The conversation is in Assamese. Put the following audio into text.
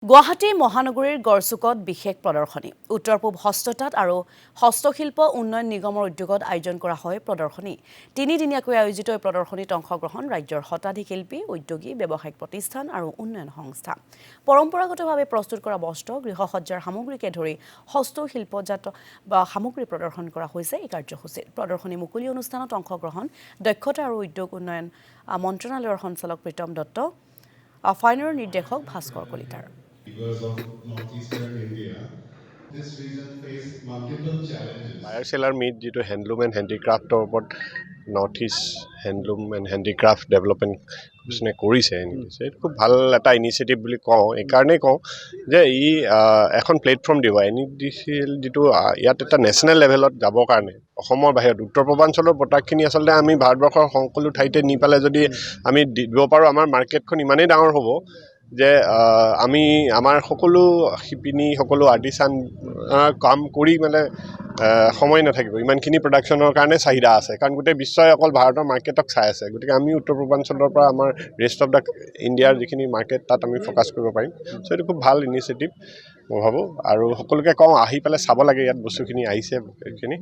গুৱাহাটী মহানগৰীৰ গড়চুকত বিশেষ প্ৰদৰ্শনী উত্তৰ-পূব হস্ততাঁত আৰু হস্তশিল্প উন্নয়ন নিগমৰ উদ্যোগত আয়োজন কৰা হয় প্ৰদৰ্শনী তিনিদিনীয়াকৈ আয়োজিত এই প্ৰদৰ্শনীত অংশগ্ৰহণ ৰাজ্যৰ শতাধিক শিল্পী উদ্যোগী ব্যৱসায়িক প্ৰতিষ্ঠান আৰু উন্নয়ন সংস্থা পৰম্পৰাগতভাৱে প্ৰস্তুত কৰা বস্ত্ৰ গৃহসজ্জাৰ সামগ্ৰীকে ধৰি হস্তশিল্পজাত সামগ্ৰী প্ৰদৰ্শন কৰা হৈছে এই কাৰ্যসূচীত প্ৰদৰ্শনী মুকলি অনুষ্ঠানত অংশগ্ৰহণ দক্ষতা আৰু উদ্যোগ উন্নয়ন মন্ত্ৰণালয়ৰ সঞ্চালক প্ৰীতম দত্ত ফাইনৰ নিৰ্দেশক ভাস্কৰ কলিতাৰ Because of northeastern India, this region faced multiple challenges. Buyer seller meet যিটো হ্যান্ডলুম এণ্ড হ্যান্ডিক্ৰাফ্টৰ ওপৰত north east handloom and handicraft development কমিশ্যনে কৰিছে এইটো খুব ভাল এটা ইনিচিয়েটিভ বুলি কওঁ এইকাৰণেই কওঁ যে ই এখন প্লেটফৰ্ম দিব NEDCL যিটো ইয়াত এটা নেশ্যনেল লেভেলত যাবৰ কাৰণে অসমৰ বাহিৰত উত্তৰ পূৰ্বাঞ্চলৰ প্ৰডাক্টখিনি আচলতে আমি ভাৰতবৰ্ষৰ সকলো ঠাইতে নি পালে যদি আমি দিব পাৰোঁ আমাৰ মাৰ্কেটখন ইমানেই ডাঙৰ হ'ব যে আমি আমাৰ সকলো শিপিনী সকলো আৰ্টিচান কাম কৰি মানে সময় নাথাকিব ইমানখিনি প্ৰডাকশ্যনৰ কাৰণে চাহিদা আছে কাৰণ গোটেই বিশ্বই অকল ভাৰতৰ মাৰ্কেটক চাই আছে গতিকে আমি উত্তৰ পূৰ্বাঞ্চলৰ পৰা আমাৰ ৰেষ্ট অফ দ্য ইণ্ডিয়াৰ যিখিনি মাৰ্কেট তাত আমি ফ'কাছ কৰিব পাৰিম চ' এইটো খুব ভাল ইনিচিয়েটিভ মই ভাবোঁ আৰু সকলোকে কওঁ আহি পেলাই চাব লাগে ইয়াত বস্তুখিনি আহিছে এইখিনি